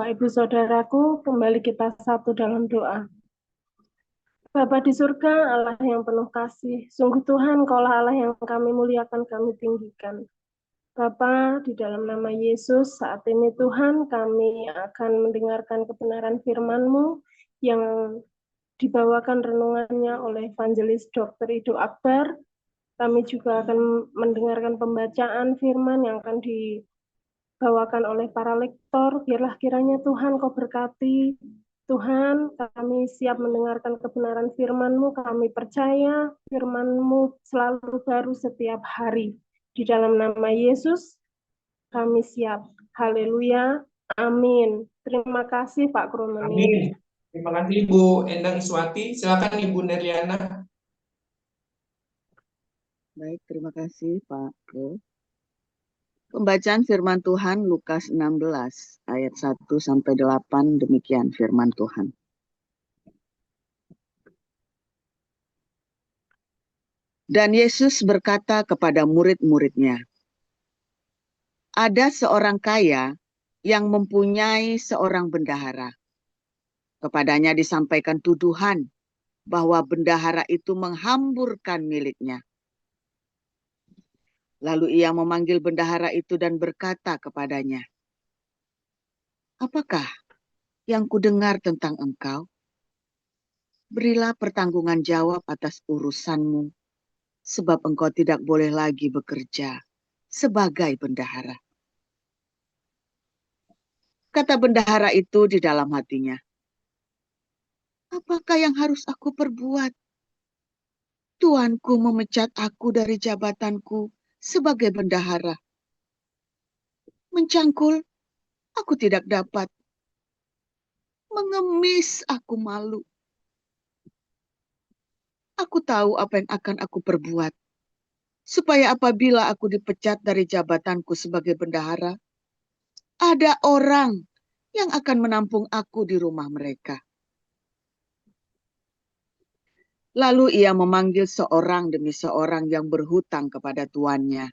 Bapak, Ibu, Saudaraku, kembali kita satu dalam doa. Bapa di surga, Allah yang penuh kasih, sungguh Tuhan, Kaulah Allah yang kami muliakan, kami tinggikan. Bapa, di dalam nama Yesus, saat ini Tuhan, kami akan mendengarkan kebenaran firman-Mu yang dibawakan renungannya oleh Evangelis Dr. Ido Akbar. Kami juga akan mendengarkan pembacaan firman yang akan dibawakan oleh para lektor. Biarlah kiranya Tuhan Kau berkati. Tuhan, kami siap mendengarkan kebenaran firman-Mu. Kami percaya firman-Mu selalu baru setiap hari. Di dalam nama Yesus, kami siap. Haleluya. Amin. Terima kasih Pak Kromeni. Amin. Terima kasih Ibu Endang Iswati. Silakan Ibu Neriana. Baik, terima kasih Pak Bro. Pembacaan firman Tuhan Lukas 16 ayat 1 sampai 8, demikian firman Tuhan. Dan Yesus berkata kepada murid-muridnya, ada seorang kaya yang mempunyai seorang bendahara. Kepadanya disampaikan tuduhan bahwa bendahara itu menghamburkan miliknya. Lalu ia memanggil bendahara itu dan berkata kepadanya, apakah yang kudengar tentang engkau? Berilah pertanggungan jawab atas urusanmu, sebab engkau tidak boleh lagi bekerja sebagai bendahara. Kata bendahara itu di dalam hatinya, apakah yang harus aku perbuat? Tuanku memecat aku dari jabatanku sebagai bendahara. Mencangkul, aku tidak dapat. Mengemis, aku malu. Aku tahu apa yang akan aku perbuat, supaya apabila aku dipecat dari jabatanku sebagai bendahara, ada orang yang akan menampung aku di rumah mereka. Lalu ia memanggil seorang demi seorang yang berhutang kepada tuannya.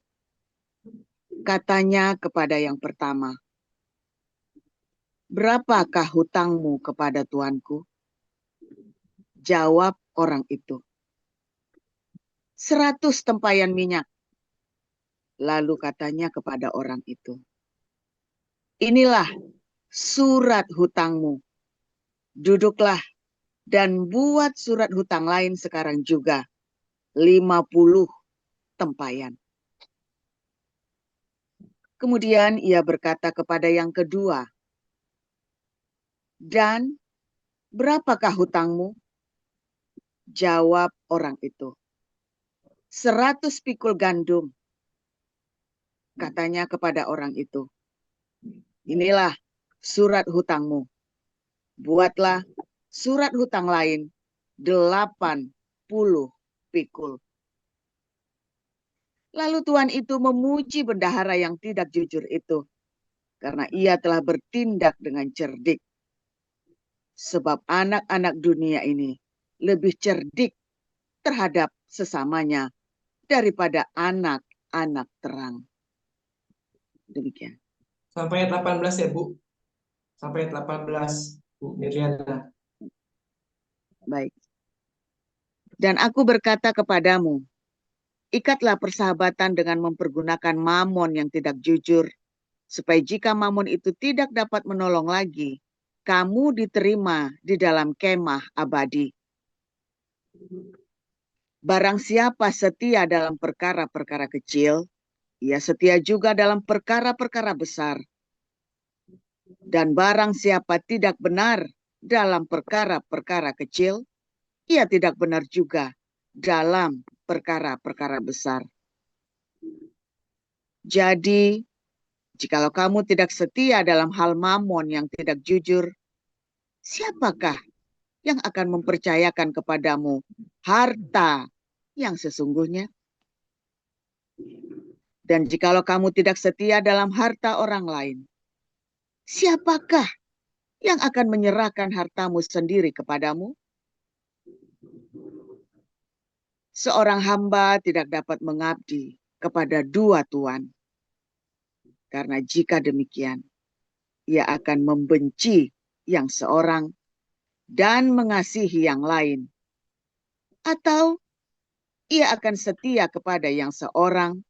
Katanya kepada yang pertama, berapakah hutangmu kepada tuanku? Jawab orang itu, 100 tempayan minyak. Lalu katanya kepada orang itu, inilah surat hutangmu. Duduklah dan buat surat hutang lain sekarang juga, 50 tempayan. Kemudian ia berkata kepada yang kedua, dan berapakah hutangmu? Jawab orang itu, 100 pikul gandum. Katanya kepada orang itu, inilah surat hutangmu. Buatlah surat hutang lain 80 pikul. Lalu tuan itu memuji bendahara yang tidak jujur itu, karena ia telah bertindak dengan cerdik. Sebab anak-anak dunia ini lebih cerdik terhadap sesamanya daripada anak-anak terang. Demikian. Sampai ayat 18 ya Bu. Sampai ayat 18 Bu Neriana. Baik. Dan aku berkata kepadamu, ikatlah persahabatan dengan mempergunakan mamon yang tidak jujur, supaya jika mamon itu tidak dapat menolong lagi, kamu diterima di dalam kemah abadi. Barang siapa setia dalam perkara-perkara kecil, ia setia juga dalam perkara-perkara besar. Dan barang siapa tidak benar dalam perkara-perkara kecil, ia tidak benar juga dalam perkara-perkara besar. Jadi, jikalau kamu tidak setia dalam hal mamon yang tidak jujur, siapakah yang akan mempercayakan kepadamu harta yang sesungguhnya? Dan jikalau kamu tidak setia dalam harta orang lain, siapakah yang akan menyerahkan hartamu sendiri kepadamu? Seorang hamba tidak dapat mengabdi kepada dua tuan. Karena jika demikian, ia akan membenci yang seorang dan mengasihi yang lain. Atau ia akan setia kepada yang seorang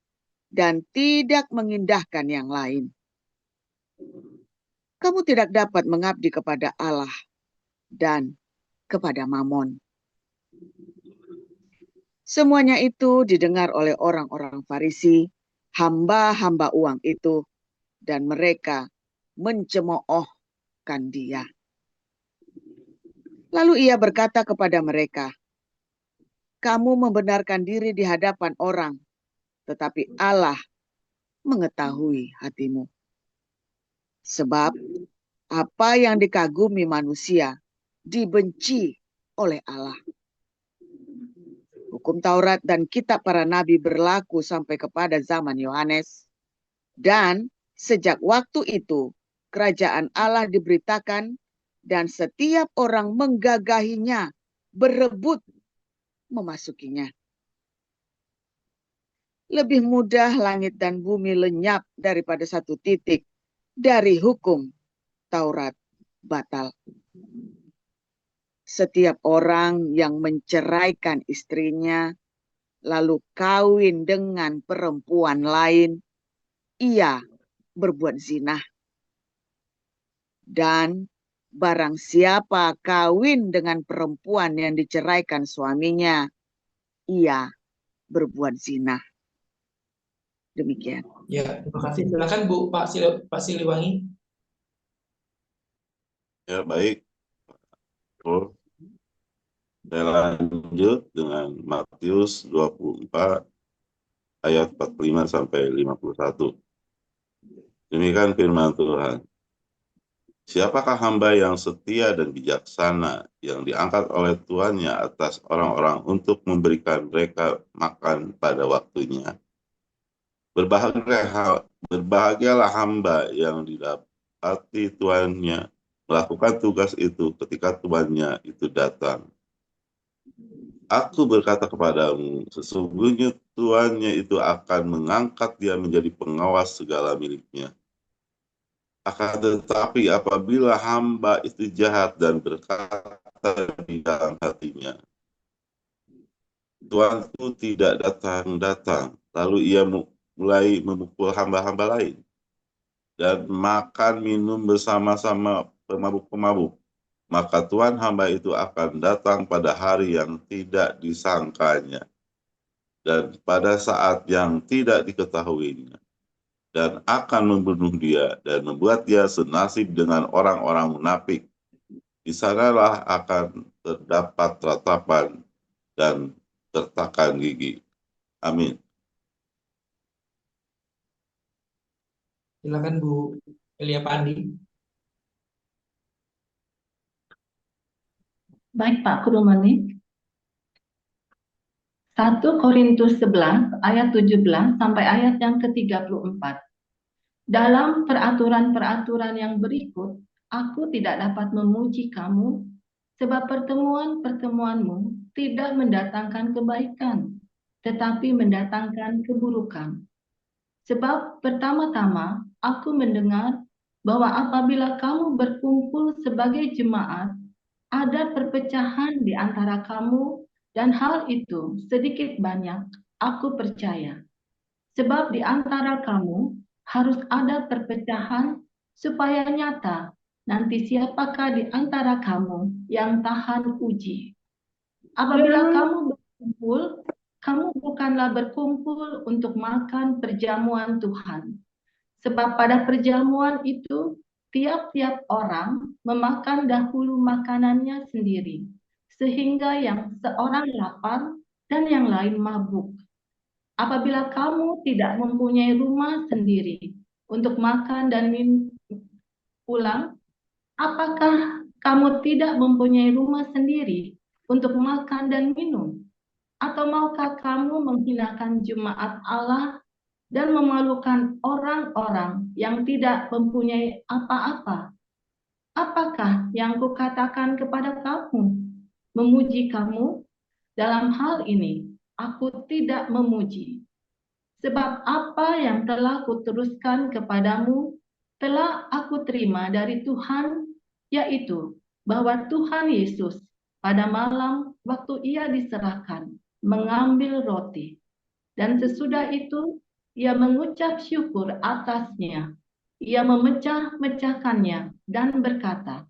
dan tidak mengindahkan yang lain. Kamu tidak dapat mengabdi kepada Allah dan kepada Mamon. Semuanya itu didengar oleh orang-orang Farisi, hamba-hamba uang itu, dan mereka mencemoohkan dia. Lalu ia berkata kepada mereka, "Kamu membenarkan diri di hadapan orang, tetapi Allah mengetahui hatimu. Sebab apa yang dikagumi manusia dibenci oleh Allah. Hukum Taurat dan kitab para nabi berlaku sampai kepada zaman Yohanes. Dan sejak waktu itu, kerajaan Allah diberitakan dan setiap orang menggagahinya, berebut memasukinya. Lebih mudah langit dan bumi lenyap daripada satu titik dari hukum Taurat batal. Setiap orang yang menceraikan istrinya, lalu kawin dengan perempuan lain, ia berbuat zina. Dan barang siapa kawin dengan perempuan yang diceraikan suaminya, ia berbuat zina." Demikian. Ya, terima kasih. Silakan Bu Pak Siliwangi. Ya, baik. Oh, saya lanjut dengan Matius 24 ayat 45 sampai 51. Demikian firman Tuhan. Siapakah hamba yang setia dan bijaksana yang diangkat oleh tuannya atas orang-orang untuk memberikan mereka makan pada waktunya? Berbahagialah hamba yang didapati tuannya melakukan tugas itu ketika tuannya itu datang. Aku berkata kepadamu, sesungguhnya tuannya itu akan mengangkat dia menjadi pengawas segala miliknya. Akan tetapi apabila hamba itu jahat dan berkata di dalam hatinya, tuanku tidak datang-datang, lalu ia mulai memukul hamba-hamba lain dan makan minum bersama-sama pemabuk-pemabuk, maka Tuhan hamba itu akan datang pada hari yang tidak disangkanya dan pada saat yang tidak diketahuinya, dan akan membunuh dia dan membuat dia senasib dengan orang-orang munafik. Di sanalah akan terdapat ratapan dan tertakan gigi. Amin. Silakan Bu Elia Pandi. Baik Pak Kurumani. 1 Korintus 11 ayat 17 sampai ayat yang ke-34. Dalam peraturan-peraturan yang berikut, aku tidak dapat memuji kamu, sebab pertemuan-pertemuanmu tidak mendatangkan kebaikan, tetapi mendatangkan keburukan. Sebab pertama-tama aku mendengar bahwa apabila kamu berkumpul sebagai jemaat, ada perpecahan di antara kamu, dan hal itu sedikit banyak aku percaya. Sebab di antara kamu harus ada perpecahan supaya nyata nanti siapakah di antara kamu yang tahan uji. Apabila kamu berkumpul, kamu bukanlah berkumpul untuk makan perjamuan Tuhan. Sebab pada perjamuan itu tiap-tiap orang memakan dahulu makanannya sendiri, sehingga yang seorang lapar dan yang lain mabuk. Apabila kamu tidak mempunyai rumah sendiri untuk makan dan minum pulang, apakah kamu tidak mempunyai rumah sendiri untuk makan dan minum? Atau maukah kamu menghinakan jemaat Allah dan memalukan orang-orang yang tidak mempunyai apa-apa? Apakah yang kukatakan kepada kamu? Memuji kamu? Dalam hal ini, aku tidak memuji. Sebab apa yang telah kuteruskan kepadamu, telah aku terima dari Tuhan, yaitu bahwa Tuhan Yesus pada malam waktu ia diserahkan mengambil roti, dan sesudah itu ia mengucap syukur atasnya. Ia memecah-mecahkannya dan berkata,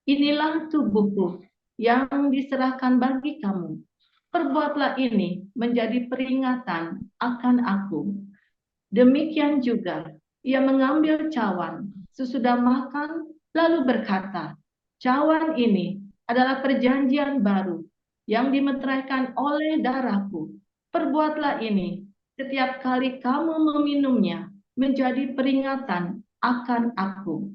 inilah tubuhku yang diserahkan bagi kamu. Perbuatlah ini menjadi peringatan akan aku. Demikian juga ia mengambil cawan sesudah makan lalu berkata, cawan ini adalah perjanjian baru yang dimeteraikan oleh darahku. Perbuatlah ini setiap kali kamu meminumnya menjadi peringatan akan aku.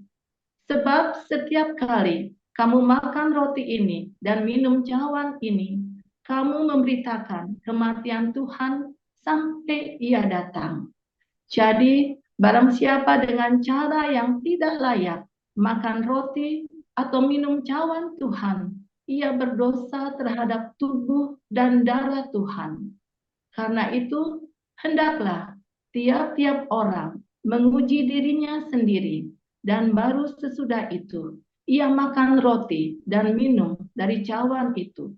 Sebab setiap kali kamu makan roti ini dan minum cawan ini, kamu memberitakan kematian Tuhan sampai ia datang. Jadi, barang siapa dengan cara yang tidak layak makan roti atau minum cawan Tuhan, ia berdosa terhadap tubuh dan darah Tuhan. Karena itu, hendaklah tiap-tiap orang menguji dirinya sendiri, dan baru sesudah itu ia makan roti dan minum dari cawan itu.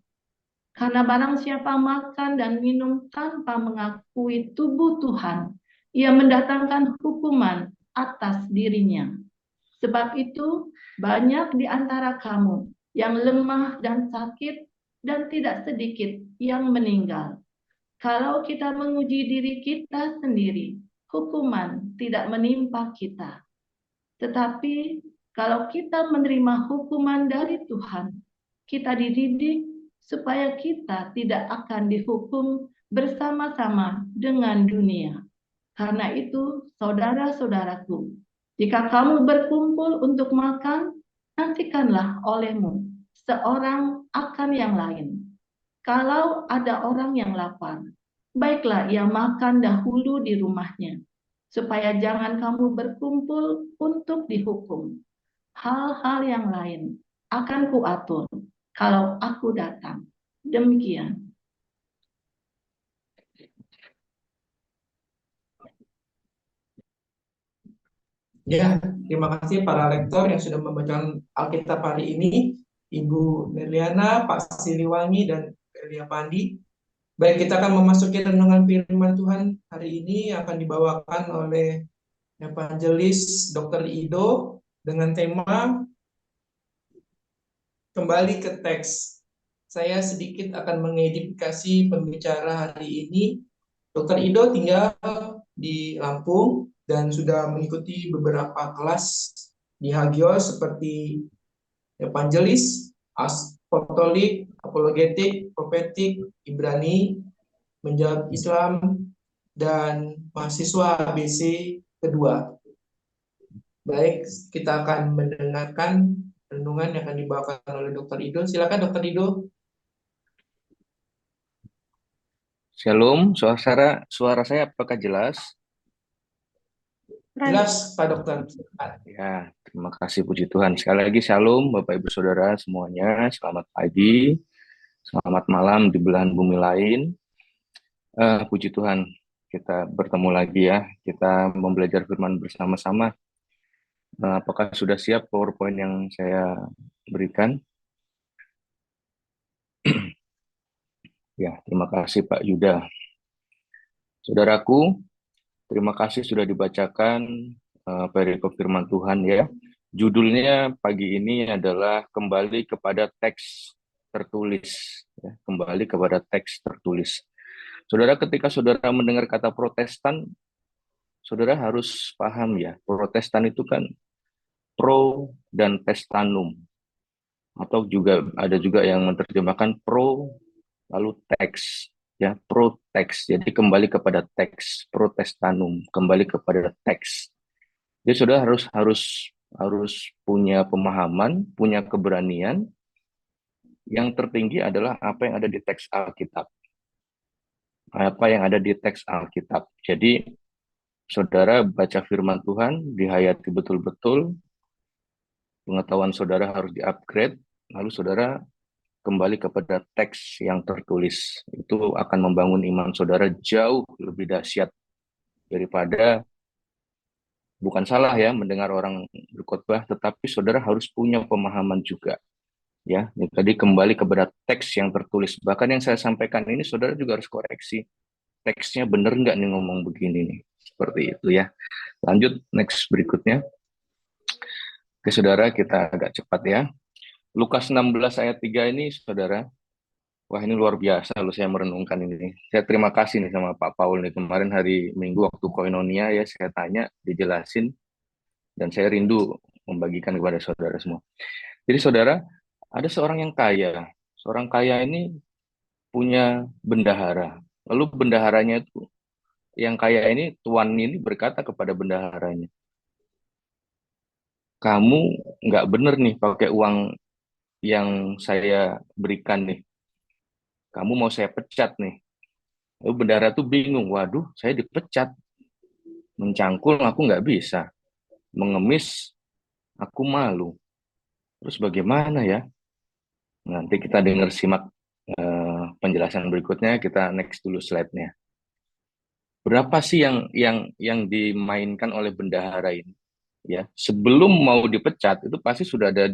Karena barang siapa makan dan minum tanpa mengakui tubuh Tuhan, ia mendatangkan hukuman atas dirinya. Sebab itu, banyak di antara kamu yang lemah dan sakit, dan tidak sedikit yang meninggal. Kalau kita menguji diri kita sendiri, hukuman tidak menimpa kita. Tetapi kalau kita menerima hukuman dari Tuhan, kita dididik supaya kita tidak akan dihukum bersama-sama dengan dunia. Karena itu, saudara-saudaraku, jika kamu berkumpul untuk makan, nantikanlah olehmu seorang akan yang lain. Kalau ada orang yang lapar, baiklah ia makan dahulu di rumahnya, supaya jangan kamu berkumpul untuk dihukum. Hal-hal yang lain akan kuatur kalau aku datang. Demikian. Ya, terima kasih para lektor yang sudah membacakan Alkitab hari ini, Ibu Neliana, Pak Siliwangi, dan Elia Pandi. Baik, kita akan memasuki renungan firman Tuhan hari ini yang akan dibawakan oleh Evangelis Dr. Ido dengan tema kembali ke teks. Saya sedikit akan mengedifikasi pembicara hari ini. Dr. Ido tinggal di Lampung dan sudah mengikuti beberapa kelas di Hagios seperti Evangelis, Apostolik, Apologetik, Profetik, Ibrani, Menjawab Islam, dan mahasiswa ABC kedua. Baik, kita akan mendengarkan renungan yang akan dibawakan oleh Dr. Ido. Silakan Dr. Ido. Shalom, suara saya apakah jelas? Jelas, Pak Dokter. Ya, terima kasih puji Tuhan. Sekali lagi shalom Bapak Ibu Saudara semuanya. Selamat pagi, selamat malam di belahan bumi lain. Puji Tuhan, kita bertemu lagi ya. Kita membelajar firman bersama-sama. Apakah sudah siap PowerPoint yang saya berikan? Ya, terima kasih Pak Yuda. Saudaraku, terima kasih sudah dibacakan perikop firman Tuhan ya. Judulnya pagi ini adalah kembali kepada teks tertulis. Ya, kembali kepada teks tertulis. Saudara, ketika saudara mendengar kata Protestan, saudara harus paham ya, Protestan itu kan pro dan testanum. Atau juga ada juga yang menerjemahkan pro lalu teks. Ya, pro teks. Jadi kembali kepada teks, protestanum, kembali kepada teks. Jadi saudara harus punya pemahaman, punya keberanian. Yang tertinggi adalah apa yang ada di teks Alkitab. Apa yang ada di teks Alkitab. Jadi saudara baca firman Tuhan, dihayati betul-betul, pengetahuan saudara harus di-upgrade, lalu saudara kembali kepada teks yang tertulis. Itu akan membangun iman saudara jauh lebih dahsyat daripada Bukan salah ya mendengar orang berkhotbah, tetapi saudara harus punya pemahaman juga. Ya, tadi kembali kepada teks yang tertulis. Bahkan yang saya sampaikan ini saudara juga harus koreksi. Teksnya benar nggak nih ngomong begini nih. Seperti itu ya. Lanjut next berikutnya. Oke saudara, kita agak cepat ya. Lukas 16 ayat 3 ini saudara. Wah ini luar biasa loh saya merenungkan ini. Saya terima kasih nih sama Pak Paul nih. Kemarin hari Minggu waktu Koinonia ya saya tanya, dijelasin. Dan saya rindu membagikan kepada saudara semua. Jadi saudara, ada seorang yang kaya. Seorang kaya ini punya bendahara. Lalu bendaharanya itu, yang kaya ini, tuan ini berkata kepada bendaharanya, kamu nggak bener nih pakai uang yang saya berikan nih. Kamu mau saya pecat nih. Lalu bendahara tuh bingung, waduh saya dipecat. Mencangkul aku nggak bisa. Mengemis aku malu. Terus bagaimana ya? Nanti kita dengar simak penjelasan berikutnya. Kita next dulu slide-nya. Berapa sih yang dimainkan oleh bendahara ini? Ya, sebelum mau dipecat itu pasti sudah ada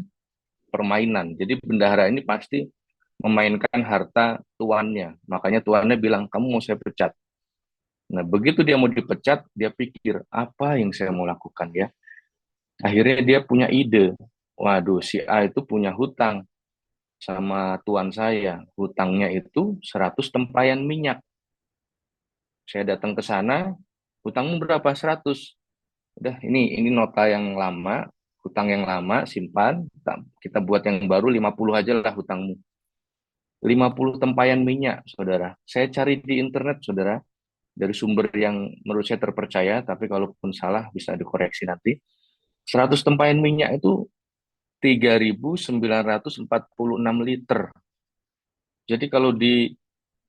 permainan. Jadi bendahara ini pasti memainkan harta tuannya. Makanya tuannya bilang, kamu mau saya pecat. Nah, begitu dia mau dipecat, dia pikir, apa yang saya mau lakukan ya? Akhirnya dia punya ide. Waduh, si A itu punya hutang sama tuan saya. Hutangnya itu 100 tempayan minyak. Saya datang ke sana, hutangmu berapa? 100. Udah, ini nota yang lama, hutang yang lama, simpan. Kita buat yang baru, 50 aja lah hutangmu. 50 tempayan minyak, saudara. Saya cari di internet, saudara, dari sumber yang menurut saya terpercaya, tapi kalaupun salah bisa dikoreksi nanti. 100 tempayan minyak itu 3.946 liter. Jadi kalau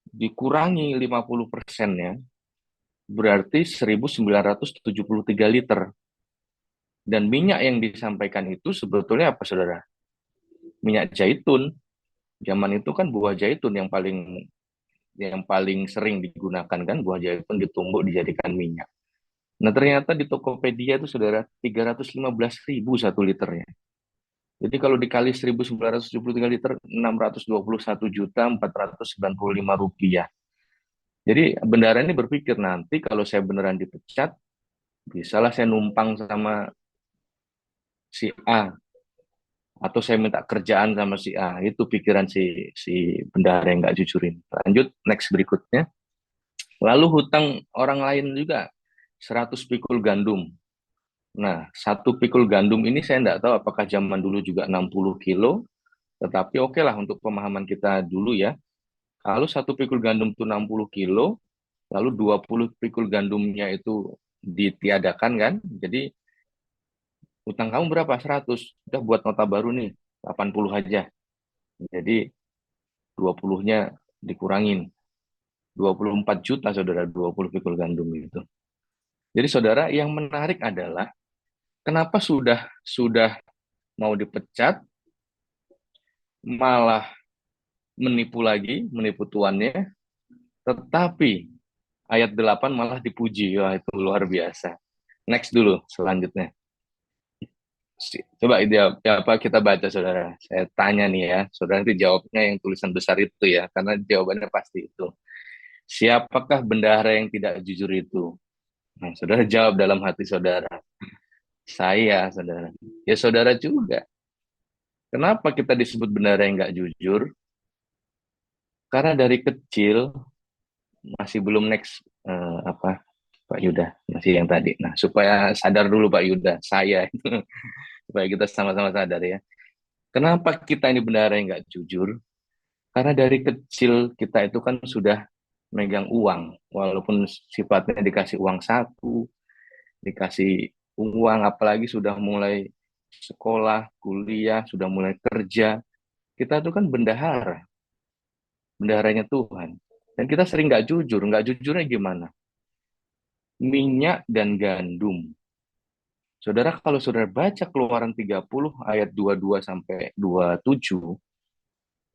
dikurangi 50%-nya, berarti 1.973 liter. Dan minyak yang disampaikan itu sebetulnya apa, saudara? Minyak zaitun. Zaman itu kan buah zaitun yang paling sering digunakan kan, buah zaitun ditumbuk dijadikan minyak. Nah ternyata di Tokopedia itu saudara 315.000 1 liternya. Jadi kalau dikali 1.973 liter, 621.495 rupiah. Jadi bendahara ini berpikir nanti kalau saya beneran dipecat, bisalah saya numpang sama si A, atau saya minta kerjaan sama si A. Itu pikiran si bendahara yang nggak jujurin. Lanjut, next berikutnya. Lalu hutang orang lain juga, 100 pikul gandum. Nah, 1 pikul gandum ini saya nggak tahu apakah zaman dulu juga 60 kilo, tetapi oke lah untuk pemahaman kita dulu ya. Kalau 1 pikul gandum itu 60 kilo, lalu 20 pikul gandumnya itu ditiadakan kan, jadi utang kamu berapa? 100. Udah buat nota baru nih, 80 aja. Jadi 20-nya dikurangin. 24 juta, saudara, 20 pikul gandum itu. Jadi, saudara, yang menarik adalah kenapa sudah mau dipecat, malah menipu lagi, menipu tuannya, tetapi ayat 8 malah dipuji. Wah, itu luar biasa. Next dulu, selanjutnya. Coba apa kita baca, saudara. Saya tanya nih ya, saudara nanti jawabnya yang tulisan besar itu ya, karena jawabannya pasti itu. Siapakah bendahara yang tidak jujur itu? Nah, saudara jawab dalam hati saudara. Saya, saudara. Ya saudara juga. Kenapa kita disebut bendahara yang nggak jujur? Karena dari kecil masih belum next Pak Yuda, masih yang tadi. Nah, supaya sadar dulu Pak Yuda, saya itu supaya kita sama-sama sadar ya. Kenapa kita ini bendahara yang nggak jujur? Karena dari kecil kita itu kan sudah megang uang, walaupun sifatnya dikasih uang saku, dikasih uang, apalagi sudah mulai sekolah, kuliah, sudah mulai kerja. Kita itu kan bendaharanya Tuhan. Dan kita sering nggak jujur. Nggak jujurnya gimana? Minyak dan gandum. Saudara, kalau saudara baca Keluaran 30 ayat 22 sampai 27,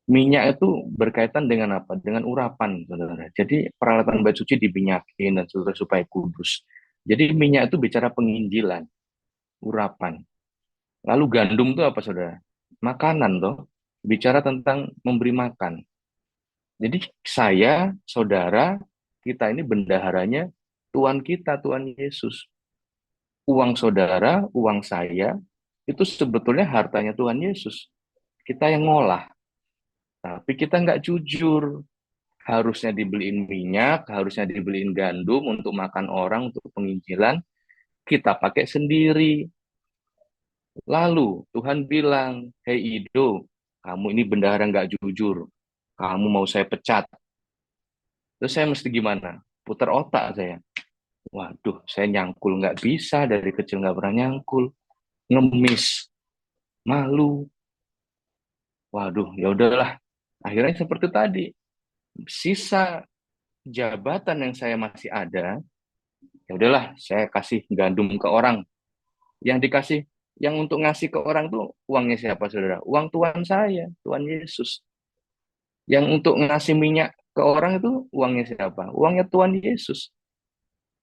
minyak itu berkaitan dengan apa? Dengan urapan, saudara. Jadi peralatan bait suci diminyakin dan saudara supaya kudus. Jadi minyak itu bicara penginjilan. urapan. Lalu gandum itu apa, saudara? Makanan, toh. Bicara tentang memberi makan. Jadi saya, saudara, kita ini bendaharanya Tuhan kita, Tuhan Yesus. Uang saudara, uang saya, itu sebetulnya hartanya Tuhan Yesus. Kita yang ngolah. Tapi kita nggak jujur. Harusnya dibeliin minyak, harusnya dibeliin gandum untuk makan orang, untuk penginjilan. Kita pakai sendiri. Lalu Tuhan bilang, "Hei Ido, kamu ini bendahara nggak jujur. Kamu mau saya pecat." Terus saya mesti gimana? Putar otak saya. Waduh, saya nyangkul nggak bisa, dari kecil nggak pernah nyangkul. Ngemis, malu. Waduh, ya udahlah. Akhirnya seperti tadi, sisa jabatan yang saya masih ada, ya udahlah, saya kasih gandum ke orang. Yang dikasih, yang untuk ngasih ke orang tuh uangnya siapa, saudara? Uang Tuhan saya, Tuhan Yesus. Yang untuk ngasih minyak ke orang itu uangnya siapa? Uangnya Tuhan Yesus.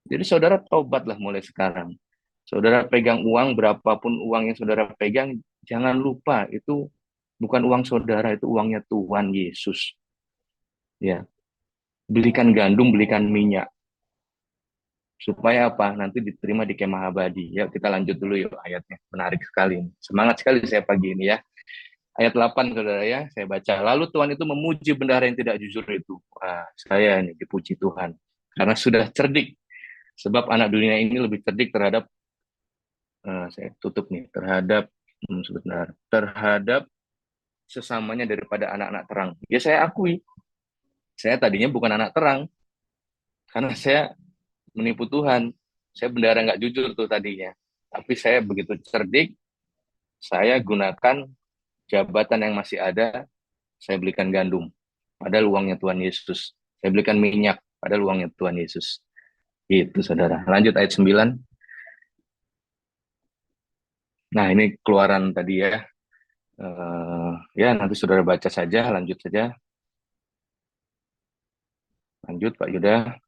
Jadi saudara tobatlah mulai sekarang. Saudara pegang uang, berapapun uang yang saudara pegang, jangan lupa itu bukan uang saudara, itu uangnya Tuhan Yesus. Ya, belikan gandum, belikan minyak. Supaya apa? Nanti diterima di kemah abadi. Ya, kita lanjut dulu yuk ayatnya. Menarik sekali. Semangat sekali saya pagi ini ya. Ayat 8, saudara ya, saya baca. Lalu Tuhan itu memuji bendahara yang tidak jujur itu. Wah, saya ini dipuji Tuhan. Karena sudah cerdik. Sebab anak dunia ini lebih cerdik terhadap, saya tutup nih, terhadap, sebentar, terhadap sesamanya daripada anak-anak terang. Ya saya akui, saya tadinya bukan anak terang. Karena saya menipu Tuhan. Saya bendahara nggak jujur tuh tadinya. Tapi saya begitu cerdik, saya gunakan jabatan yang masih ada, saya belikan gandum. Padahal uangnya Tuhan Yesus. Saya belikan minyak. Padahal uangnya Tuhan Yesus. Itu, saudara. Lanjut ayat 9. Nah, ini keluaran tadi ya. Ya, nanti saudara baca saja. Lanjut saja. Lanjut, Pak Yuda.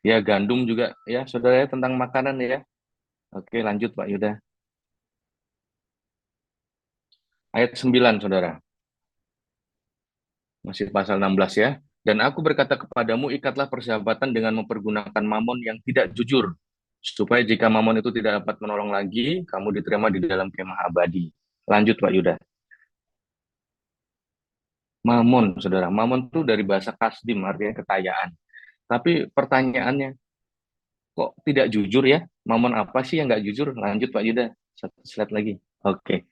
Ya, gandum juga. Ya, saudara, ya, tentang makanan ya. Oke, lanjut, Pak Yuda. Ayat 9, saudara. Masih pasal 16 ya. Dan aku berkata kepadamu, ikatlah persahabatan dengan mempergunakan mamon yang tidak jujur, supaya jika mamon itu tidak dapat menolong lagi, kamu diterima di dalam kemah abadi. Lanjut, Pak Yuda. Mamon, saudara. Mamon itu dari bahasa kasdim, artinya kekayaan. Tapi pertanyaannya, kok tidak jujur ya? Mamon apa sih yang nggak jujur? Lanjut, Pak Yuda. Satu slide lagi. Oke.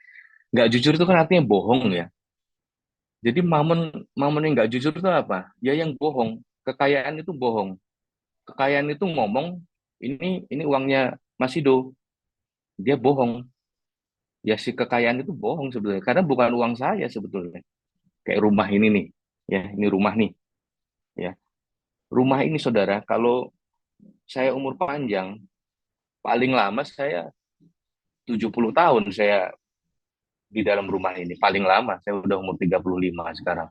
Nggak jujur itu kan artinya bohong ya. Jadi mamon yang nggak jujur itu apa? Ya yang bohong. Kekayaan itu bohong. Kekayaan itu ngomong, ini uangnya Mas Ido. Dia bohong. Ya si kekayaan itu bohong sebetulnya. Karena bukan uang saya sebetulnya. Kayak rumah ini nih. Ya, ini rumah nih. Ya. Rumah ini, saudara, kalau saya umur panjang, paling lama saya 70 tahun saya di dalam rumah ini. Paling lama, saya udah umur 35 sekarang.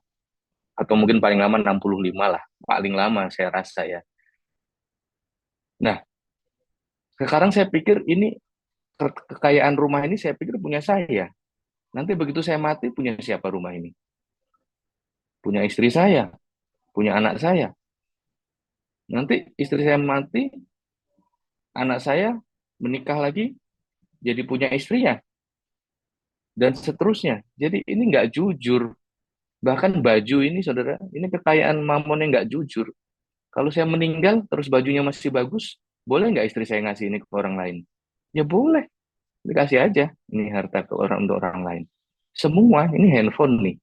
Atau mungkin paling lama 65 lah. Paling lama saya rasa ya. Nah, sekarang saya pikir ini kekayaan rumah ini saya pikir punya saya. Nanti begitu saya mati, punya siapa rumah ini? Punya istri saya, punya anak saya. Nanti istri saya mati, anak saya menikah lagi, jadi punya istrinya. Dan seterusnya. Jadi ini nggak jujur. Bahkan baju ini, saudara, ini kekayaan mamon yang nggak jujur. Kalau saya meninggal, terus bajunya masih bagus, boleh nggak istri saya ngasih ini ke orang lain? Ya boleh. Dikasih aja ini harta ke orang untuk orang lain. Semua ini handphone nih.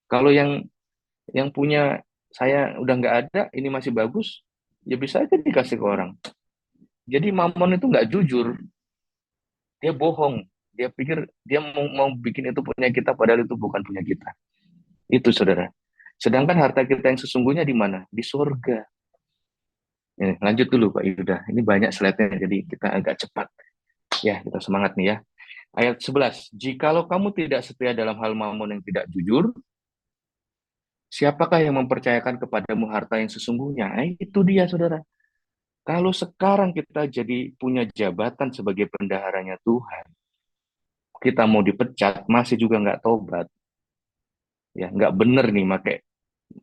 Kalau yang punya saya udah nggak ada, ini masih bagus, ya bisa aja dikasih ke orang. Jadi mamon itu nggak jujur, dia bohong. Dia pikir dia mau bikin itu punya kita, padahal itu bukan punya kita. Itu, saudara. Sedangkan harta kita yang sesungguhnya di mana? Di surga. Ini, lanjut dulu Pak Yuda. Ini banyak slide-nya, jadi kita agak cepat. Ya, kita semangat nih ya. Ayat 11. Jikalau kamu tidak setia dalam hal mamon yang tidak jujur, siapakah yang mempercayakan kepadamu harta yang sesungguhnya? Itu dia, saudara. Kalau sekarang kita jadi punya jabatan sebagai bendaharanya Tuhan, kita mau dipecat, masih juga nggak tobat, ya nggak bener nih pakai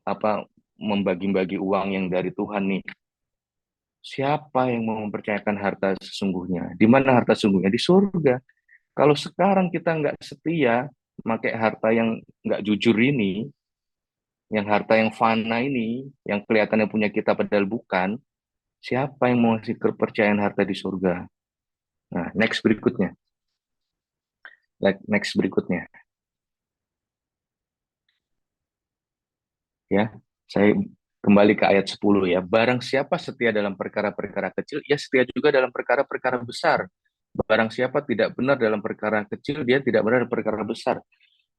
apa membagi-bagi uang yang dari Tuhan nih. Siapa yang mau mempercayakan harta sesungguhnya? Di mana harta sesungguhnya? Di surga. Kalau sekarang kita nggak setia, pakai harta yang nggak jujur ini, yang harta yang fana ini, yang kelihatannya punya kita padahal bukan, siapa yang mau ngasih kepercayaan harta di surga? Nah, next berikutnya. Next berikutnya. Ya, saya kembali ke ayat 10 ya. Barang siapa setia dalam perkara-perkara kecil, ia setia juga dalam perkara-perkara besar. Barang siapa tidak benar dalam perkara kecil, dia tidak benar dalam perkara besar.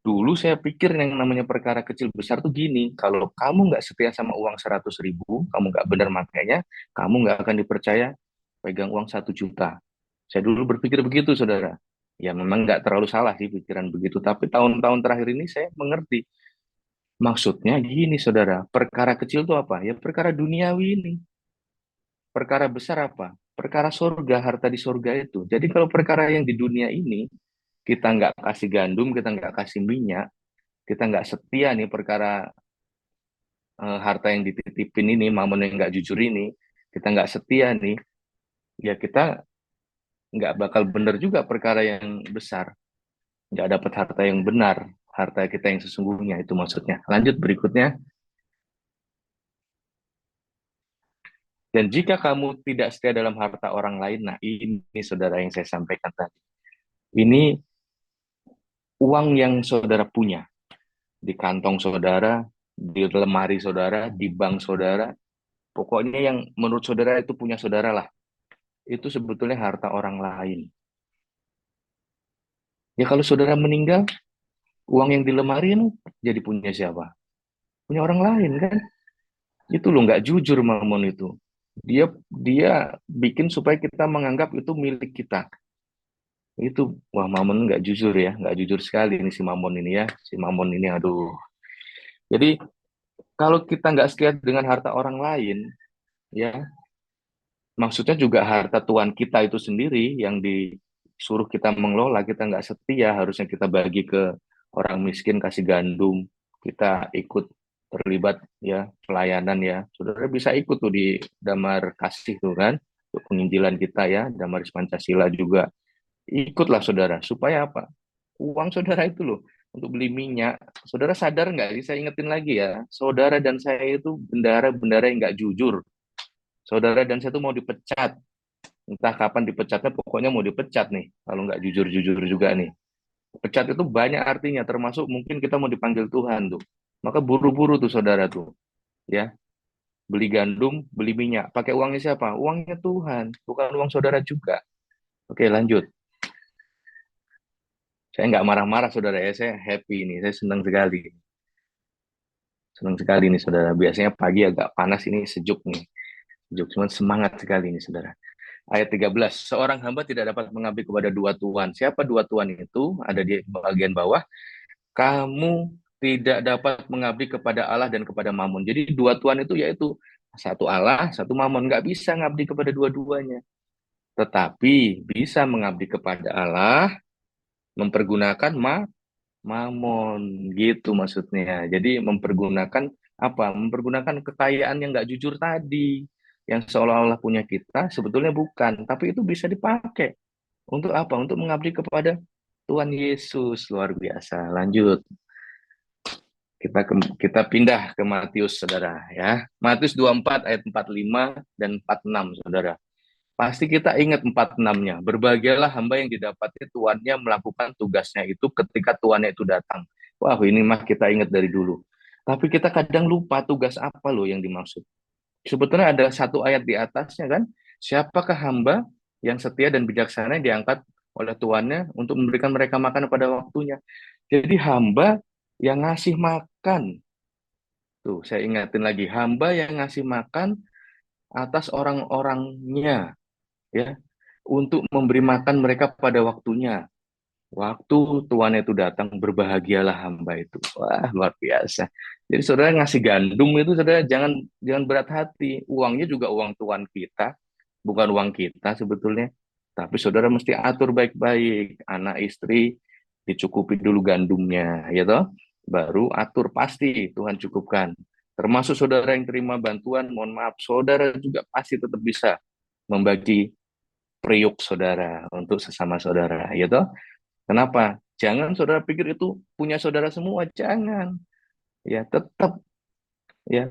Dulu saya pikir yang namanya perkara kecil besar tuh gini, kalau kamu nggak setia sama uang 100.000, kamu nggak benar makanya, kamu nggak akan dipercaya pegang uang 1 juta. Saya dulu berpikir begitu, saudara. Ya memang nggak terlalu salah sih pikiran begitu, tapi tahun-tahun terakhir ini saya mengerti. Maksudnya gini, saudara, perkara kecil itu apa? Ya perkara duniawi ini. Perkara besar apa? Perkara surga, harta di surga itu. Jadi kalau perkara yang di dunia ini, kita nggak kasih gandum, kita nggak kasih minyak, kita nggak setia nih perkara harta yang dititipin ini, mamon yang nggak jujur ini, kita nggak setia nih, ya kita nggak bakal benar juga perkara yang besar. Nggak dapat harta yang benar, harta kita yang sesungguhnya, itu maksudnya. Lanjut berikutnya. Dan jika kamu tidak setia dalam harta orang lain, nah ini saudara yang saya sampaikan tadi. Ini uang yang saudara punya, di kantong saudara, di lemari saudara, di bank saudara, pokoknya yang menurut saudara itu punya saudara lah. Itu sebetulnya harta orang lain. Ya kalau saudara meninggal, uang yang di lemari ini jadi punya siapa? Punya orang lain kan? Itu loh nggak jujur Mamon itu. Dia dia bikin supaya kita menganggap itu milik kita. Itu wah Mamon nggak jujur ya, nggak jujur sekali ini si Mamon ini ya, si Mamon ini aduh. Jadi kalau kita nggak setia dengan harta orang lain, ya maksudnya juga harta Tuhan kita itu sendiri yang disuruh kita mengelola, kita nggak setia, harusnya kita bagi ke orang miskin, kasih gandum, kita ikut terlibat ya pelayanan ya. Saudara bisa ikut tuh di Damar Kasih tuh kan, untuk penginjilan kita ya, Damaris Pancasila juga. Ikutlah saudara, supaya apa? Uang saudara itu loh, untuk beli minyak. Saudara sadar nggak sih, saya ingetin lagi ya, saudara dan saya itu bendara-bendara yang nggak jujur. Saudara dan saya itu mau dipecat. Entah kapan dipecatnya, pokoknya mau dipecat nih, kalau nggak jujur-jujur juga nih. Pecat itu banyak artinya, termasuk mungkin kita mau dipanggil Tuhan tuh. Maka buru-buru tuh saudara tuh, ya. Beli gandum, beli minyak. Pakai uangnya siapa? Uangnya Tuhan, bukan uang saudara juga. Oke, lanjut. Saya nggak marah-marah saudara ya, saya happy ini, saya senang sekali. Senang sekali nih saudara. Biasanya pagi agak panas, ini sejuk nih. Sejuk, cuman semangat sekali nih saudara. Ayat 13, seorang hamba tidak dapat mengabdi kepada dua tuan. Siapa dua tuan itu? Ada di bagian bawah. Kamu tidak dapat mengabdi kepada Allah dan kepada Mammon. Jadi dua tuan itu yaitu satu Allah, satu Mammon. Nggak bisa mengabdi kepada dua-duanya. Tetapi bisa mengabdi kepada Allah, mempergunakan Mammon. Gitu maksudnya. Jadi mempergunakan apa? Mempergunakan kekayaan yang nggak jujur tadi. Yang seolah-olah punya kita, sebetulnya bukan. Tapi itu bisa dipakai. Untuk apa? Untuk mengabdi kepada Tuhan Yesus. Luar biasa. Lanjut. Kita pindah ke Matius, saudara. Ya, Matius 24 ayat 45 dan 46, saudara. Pasti kita ingat 46-nya. Berbahagialah hamba yang didapati tuannya melakukan tugasnya itu ketika tuannya itu datang. Wah, ini mah kita ingat dari dulu. Tapi kita kadang lupa tugas apa loh yang dimaksud. Sebetulnya ada satu ayat di atasnya kan. Siapakah hamba yang setia dan bijaksana yang diangkat oleh tuannya untuk memberikan mereka makan pada waktunya. Jadi hamba yang ngasih makan. Tuh, saya ingatin lagi. Hamba yang ngasih makan atas orang-orangnya. Ya, untuk memberi makan mereka pada waktunya. Waktu tuannya itu datang, berbahagialah hamba itu. Wah, luar biasa. Jadi saudara ngasih gandum itu, saudara jangan berat hati. Uangnya juga uang tuan kita. bukan uang kita sebetulnya. Tapi saudara mesti atur baik-baik. Anak istri dicukupi dulu gandumnya, ya toh. Baru atur pasti Tuhan cukupkan. Termasuk saudara yang terima bantuan, mohon maaf, saudara juga pasti tetap bisa membagi periuk saudara untuk sesama saudara, ya toh. Kenapa? Jangan saudara pikir itu punya saudara semua, jangan. Ya, ya,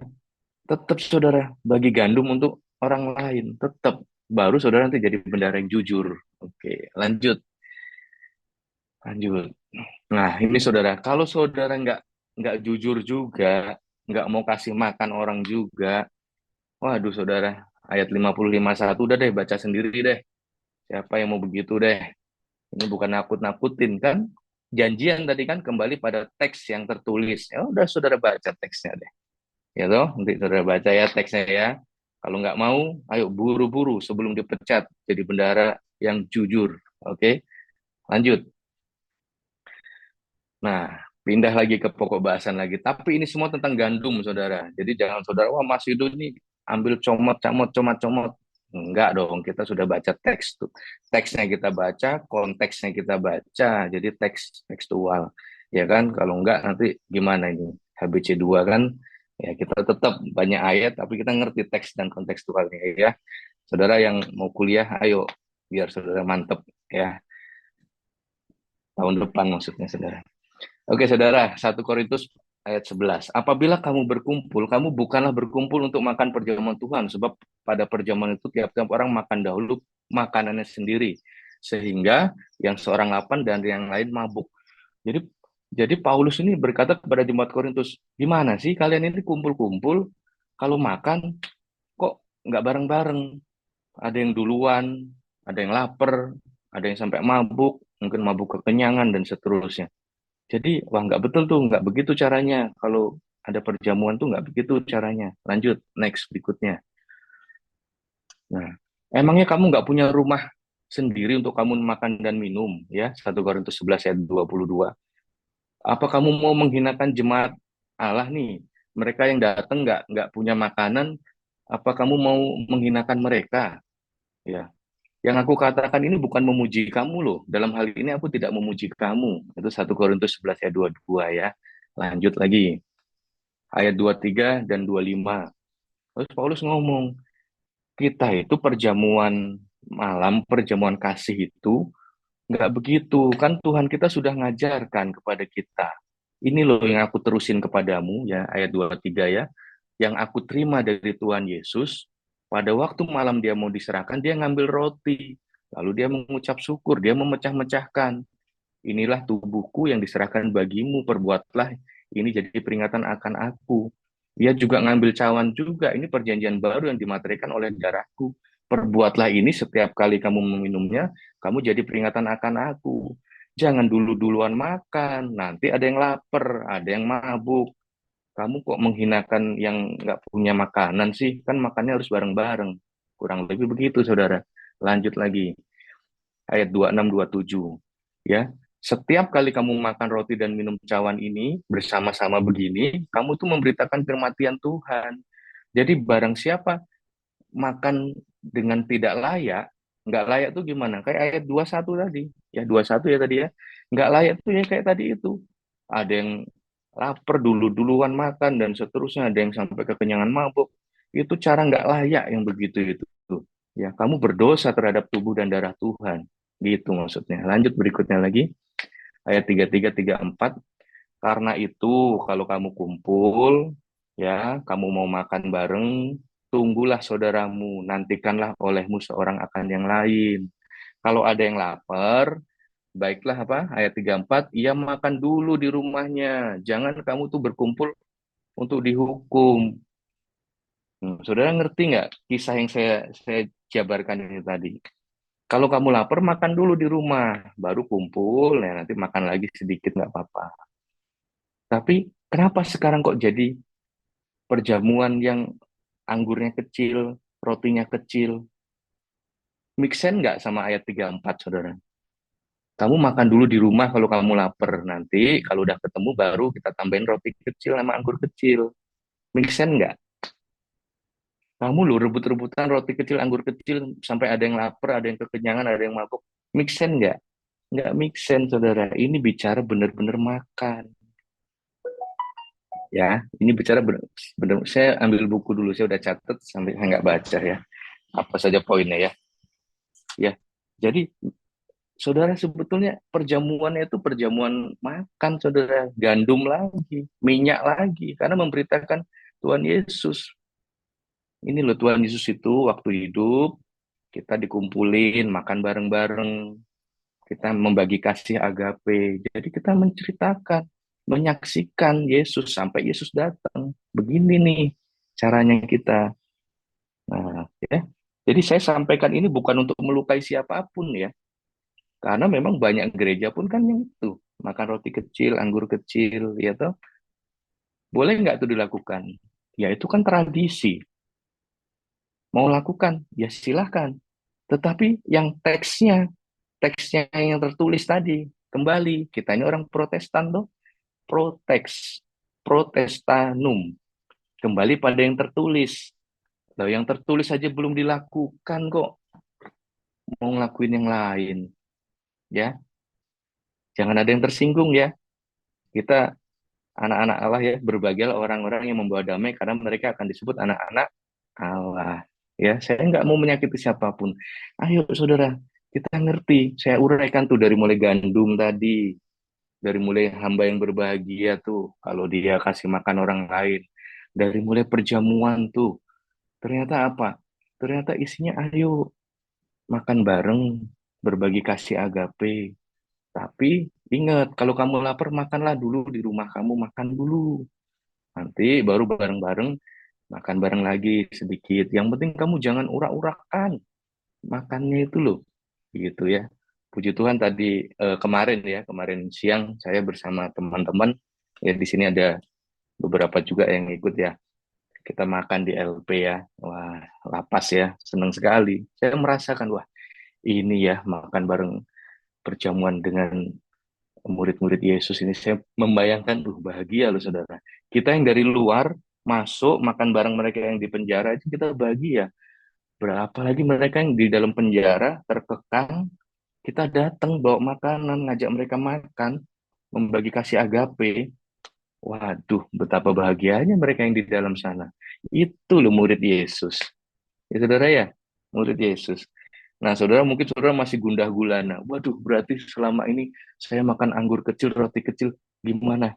tetap saudara bagi gandum untuk orang lain, tetap baru saudara nanti jadi bendahara yang jujur. Oke, lanjut. Lanjut. Nah, ini saudara, kalau saudara nggak jujur juga, nggak mau kasih makan orang juga, waduh saudara, ayat 55:1 udah deh baca sendiri deh. Siapa yang mau begitu deh? Ini bukan nakut-nakutin kan? Janjian tadi kan kembali pada teks yang tertulis. Ya udah saudara baca teksnya deh. Ya toh, nanti saudara baca ya teksnya ya. Kalau nggak mau, ayo buru-buru sebelum dipecat jadi bendahara yang jujur. Oke, lanjut. Nah, pindah lagi ke pokok bahasan lagi. Tapi ini semua tentang gandum, saudara. Jadi jangan saudara, wah Mas Yudo ini ambil comot. Enggak dong, kita sudah baca teks tuh. Teksnya kita baca, konteksnya kita baca. Jadi teks tekstual. Ya kan, kalau enggak nanti gimana ini? HBC 2 kan, ya kita tetap banyak ayat, tapi kita ngerti teks dan kontekstualnya ya. Saudara yang mau kuliah, ayo biar saudara mantep ya. Tahun depan maksudnya saudara. Oke, saudara, 1 Korintus ayat 11. Apabila kamu berkumpul, kamu bukanlah berkumpul untuk makan perjamuan Tuhan, sebab pada perjamuan itu tiap-tiap orang makan dahulu makanannya sendiri, sehingga yang seorang lapar dan yang lain mabuk. Jadi Paulus ini berkata kepada jemaat Korintus, gimana sih kalian ini kumpul-kumpul, kalau makan kok nggak bareng-bareng? Ada yang duluan, ada yang lapar, ada yang sampai mabuk, mungkin mabuk kekenyangan, dan seterusnya. Jadi, wah nggak betul tuh, nggak begitu caranya. Kalau ada perjamuan tuh nggak begitu caranya. Lanjut, next berikutnya. Nah, emangnya kamu nggak punya rumah sendiri untuk kamu makan dan minum? Ya, 1 Korintus 11 ayat 22. Apa kamu mau menghinakan jemaat Allah nih? Mereka yang datang nggak punya makanan, apa kamu mau menghinakan mereka? Ya, yang aku katakan ini bukan memuji kamu loh. Dalam hal ini aku tidak memuji kamu. Itu 1 Korintus 11 ayat 22 ya. Lanjut lagi. Ayat 23 dan 25. Terus Paulus ngomong, kita itu perjamuan malam, perjamuan kasih itu nggak begitu. Kan Tuhan kita sudah ngajarkan kepada kita. Ini loh yang aku terusin kepadamu ya, ayat 23 ya. Yang aku terima dari Tuhan Yesus, pada waktu malam dia mau diserahkan, dia ngambil roti. Lalu dia mengucap syukur, dia memecah-mecahkan. Inilah tubuhku yang diserahkan bagimu, perbuatlah ini jadi peringatan akan aku. Dia juga ngambil cawan juga, ini perjanjian baru yang dimaterikan oleh darahku. Perbuatlah ini setiap kali kamu meminumnya, kamu jadi peringatan akan aku. Jangan dulu-duluan makan, nanti ada yang lapar, ada yang mabuk. Kamu kok menghinakan yang nggak punya makanan sih? Kan makannya harus bareng-bareng. Kurang lebih begitu, saudara. Lanjut lagi. Ayat 26-27. Ya, setiap kali kamu makan roti dan minum cawan ini bersama-sama begini, kamu tuh memberitakan kematian Tuhan. Jadi barang siapa makan dengan tidak layak, nggak layak tuh gimana? Kayak ayat 21 tadi. Ya, 21 ya tadi ya. Nggak layak tuh ya kayak tadi itu. Ada yang lapar duluan makan dan seterusnya, ada yang sampai kekenyangan mabuk. Itu cara nggak layak yang begitu itu. Ya, kamu berdosa terhadap tubuh dan darah Tuhan. Gitu maksudnya. Lanjut berikutnya lagi. Ayat 33, 34. Karena itu, kalau kamu kumpul, ya, kamu mau makan bareng, tunggulah saudaramu, nantikanlah olehmu seorang akan yang lain. Kalau ada yang lapar, baiklah apa? Ayat 34, ia makan dulu di rumahnya. Jangan kamu tuh berkumpul untuk dihukum. Saudara ngerti nggak kisah yang saya jabarkan ini tadi? Kalau kamu lapar, makan dulu di rumah, baru kumpul, ya nanti makan lagi sedikit nggak apa-apa. Tapi kenapa sekarang kok jadi perjamuan yang anggurnya kecil, rotinya kecil? Make sense nggak sama ayat 34, saudara? Kamu makan dulu di rumah kalau kamu lapar. Nanti kalau udah ketemu baru kita tambahin roti kecil sama anggur kecil. Make sense nggak? Kamu lu rebut-rebutan roti kecil, anggur kecil, sampai ada yang lapar, ada yang kekenyangan, ada yang mabuk. Make sense nggak? Nggak make sense, saudara. Ini bicara benar-benar makan. Ya, ini bicara benar. Saya ambil buku dulu, saya udah catat sampai saya nggak baca ya. Apa saja poinnya ya. Ya, jadi saudara sebetulnya perjamuannya itu perjamuan makan, saudara. Gandum lagi, minyak lagi, karena memberitakan Tuhan Yesus. Ini loh Tuhan Yesus itu waktu hidup, kita dikumpulin, makan bareng-bareng, kita membagi kasih agape. Jadi kita menceritakan, menyaksikan Yesus sampai Yesus datang. Begini nih caranya kita. Nah, ya. Jadi saya sampaikan ini bukan untuk melukai siapapun ya. Karena memang banyak gereja pun kan yang itu, makan roti kecil, anggur kecil, ya toh. Boleh nggak itu dilakukan? Ya itu kan tradisi. Mau lakukan, ya silahkan. Tetapi yang teksnya yang tertulis tadi, kembali, kita ini orang Protestan tuh, protestanum, kembali pada yang tertulis. Loh, yang tertulis saja belum dilakukan kok, mau ngelakuin yang lain, ya. Jangan ada yang tersinggung ya. Kita anak-anak Allah ya, berbahagialah orang-orang yang membawa damai karena mereka akan disebut anak-anak Allah. Ya, saya nggak mau menyakiti siapapun. Ayo saudara, kita ngerti. Saya uraikan tuh dari mulai gandum tadi, dari mulai hamba yang berbahagia tuh, kalau dia kasih makan orang lain, dari mulai perjamuan tuh, ternyata apa? Ternyata isinya ayo makan bareng, berbagi kasih agape. Tapi ingat, kalau kamu lapar makanlah dulu di rumah kamu, makan dulu. Nanti baru bareng-bareng makan bareng lagi sedikit. Yang penting kamu jangan urak-urakan makannya itu loh, gitu ya. Puji Tuhan tadi kemarin siang saya bersama teman-teman ya, di sini ada beberapa juga yang ikut ya. Kita makan di LP ya, wah lapas ya, senang sekali. Saya merasakan wah ini ya makan bareng perjamuan dengan murid-murid Yesus ini. Saya membayangkan, bahagia loh saudara. Kita yang dari luar masuk makan bareng mereka yang di penjara itu kita bahagia. Berapa lagi mereka yang di dalam penjara terkekang, kita datang bawa makanan, ngajak mereka makan, membagi kasih agape. Waduh, betapa bahagianya mereka yang di dalam sana. Itu loh murid Yesus. Ya saudara ya, murid Yesus. Nah, saudara mungkin saudara masih gundah gulana. Waduh, berarti selama ini saya makan anggur kecil, roti kecil, gimana?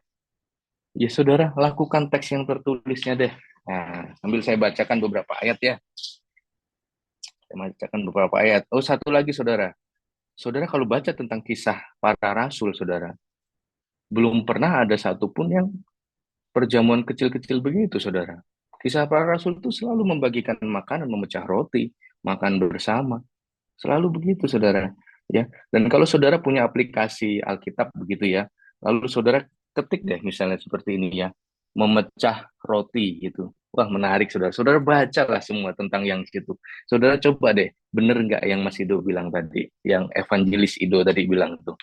Ya saudara, lakukan teks yang tertulisnya deh. Nah, sambil saya bacakan beberapa ayat ya. Saya bacakan beberapa ayat. Oh, satu lagi saudara. Saudara kalau baca tentang kisah para rasul, saudara, belum pernah ada satupun yang perjamuan kecil-kecil begitu, saudara. Kisah para rasul itu selalu membagikan makanan, memecah roti, makan bersama. Selalu begitu, saudara. Ya. Dan kalau saudara punya aplikasi Alkitab begitu ya, lalu saudara ketik deh misalnya seperti ini ya, memecah roti gitu. Wah, menarik, saudara. Saudara bacalah semua tentang yang situ. Saudara coba deh, bener nggak yang Mas Ido bilang tadi, yang evangelis Ido tadi bilang tuh.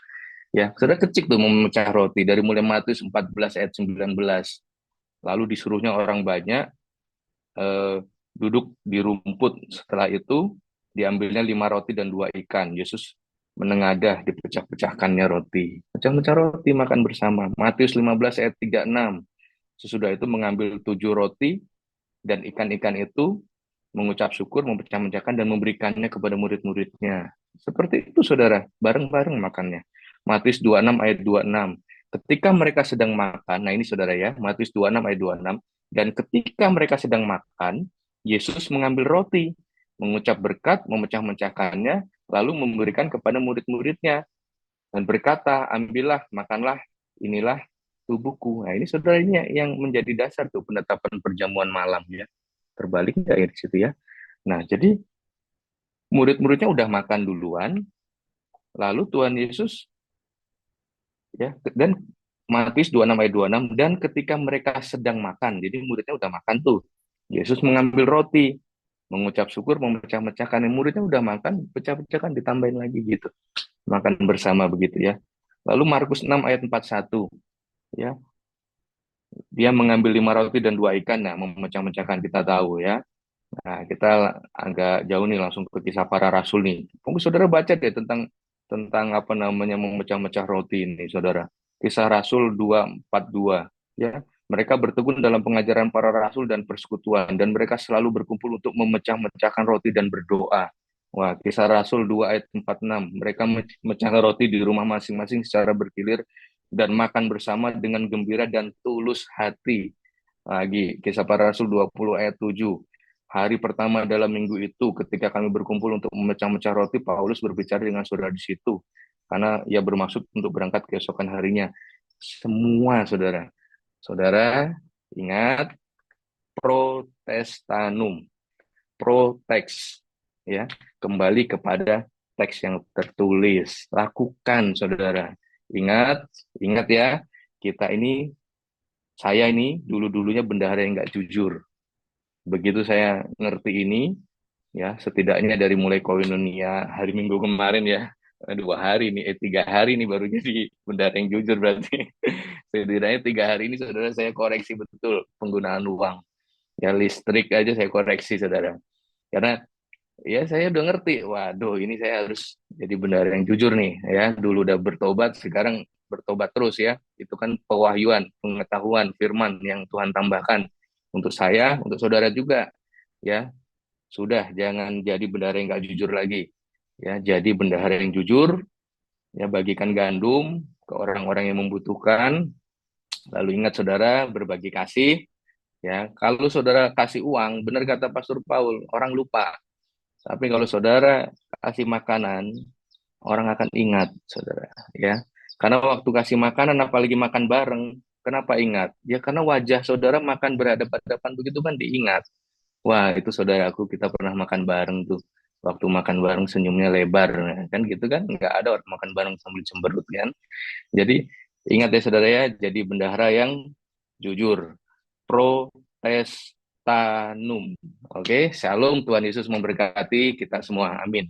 Ya, saudara kecik tuh memecah roti dari mulai Matius 14 ayat 19. Lalu disuruhnya orang banyak duduk di rumput. Setelah itu diambilnya 5 roti dan 2 ikan. Yesus menengadah, dipecah-pecahkannya roti. Pecah-pecah roti makan bersama. Matius 15 ayat 36. Sesudah itu mengambil 7 roti dan ikan-ikan itu, mengucap syukur, memecah-mecahkan dan memberikannya kepada murid-muridnya. Seperti itu saudara, bareng-bareng makannya. Matius 26 ayat 26. Ketika mereka sedang makan, nah ini saudara ya, Matius 26 ayat 26, dan ketika mereka sedang makan, Yesus mengambil roti, mengucap berkat, memecah-mecahkannya, lalu memberikan kepada murid-muridnya, dan berkata, ambillah, makanlah, inilah tubuhku. Nah ini saudara ini yang menjadi dasar tuh penetapan perjamuan malam ya. Terbalik nggak ya di situ ya. Nah jadi murid-muridnya udah makan duluan, lalu Tuhan Yesus ya, dan Matius 26 ayat 26, dan ketika mereka sedang makan, jadi muridnya udah makan tuh, Yesus mengambil roti, mengucap syukur, memecah-mecahkan, muridnya udah makan, pecah-pecahkan, ditambahin lagi gitu, makan bersama begitu ya. Lalu Markus 6 ayat 41 ya, dia mengambil 5 roti dan 2 ikan, nah memecah-mecahkan kita tahu ya. Nah, kita agak jauh nih langsung ke kisah para rasul nih. Mungkin saudara baca deh tentang apa namanya memecah-mecah roti ini, saudara. Kisah Rasul 2:42, ya. Mereka bertekun dalam pengajaran para rasul dan persekutuan, dan mereka selalu berkumpul untuk memecah-mecahkan roti dan berdoa. Wah, Kisah Rasul 2 ayat 46. Mereka memecahkan roti di rumah masing-masing secara bergilir dan makan bersama dengan gembira dan tulus hati. Lagi, Kisah Para Rasul 20 ayat 7. Hari pertama dalam minggu itu, ketika kami berkumpul untuk memecah-mecah roti, Paulus berbicara dengan saudara di situ. Karena ia bermaksud untuk berangkat keesokan harinya. Semua saudara. Saudara, ingat, protestanum. Proteks. Ya, kembali kepada teks yang tertulis. Lakukan, saudara. Ingat ya, saya ini dulu-dulunya bendahara yang nggak jujur. Begitu saya ngerti ini, ya setidaknya dari mulai koinonia hari Minggu kemarin ya, 2 hari nih, 3 hari nih baru jadi bendahara yang jujur berarti. Setidaknya 3 hari ini saudara saya koreksi betul penggunaan uang. Ya listrik aja saya koreksi saudara. Karena ya saya udah ngerti, waduh ini saya harus jadi bendahara yang jujur nih ya. Dulu udah bertobat, sekarang bertobat terus ya. Itu kan pewahyuan, pengetahuan, firman yang Tuhan tambahkan untuk saya, untuk saudara juga ya. Sudah jangan jadi bendahara yang gak jujur lagi. Ya, jadi bendahara yang jujur, ya bagikan gandum ke orang-orang yang membutuhkan. Lalu ingat saudara berbagi kasih, ya. Kalau saudara kasih uang, benar kata Pastor Paul, orang lupa. Tapi kalau saudara kasih makanan, orang akan ingat, saudara, ya. Karena waktu kasih makanan, apalagi makan bareng, kenapa ingat? Ya karena wajah saudara makan berhadapan-hadapan begitu kan diingat. Wah, itu saudaraku kita pernah makan bareng tuh. Waktu makan bareng senyumnya lebar, kan gitu kan? Nggak ada orang makan bareng sambil cemberut kan? Jadi ingat ya saudara ya, jadi bendahara yang jujur. Protestanum. Oke, shalom, Tuhan Yesus memberkati kita semua. Amin.